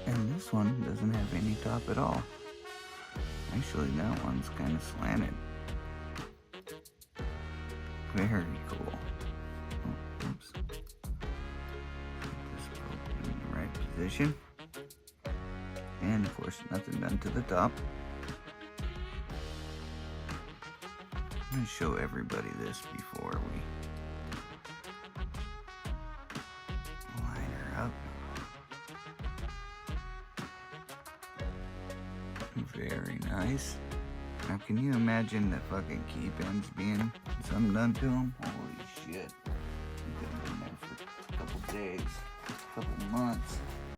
And this one doesn't have any top at all. Actually, that one's kind of slanted. Very cool. Oh, oops. Just put it in the right position. And of course, nothing done to the top. I'm going to show everybody this before we line her up. Very nice. Now, can you imagine the fucking key pins being something done to them? Holy shit. You could have been there for a couple days, a couple months.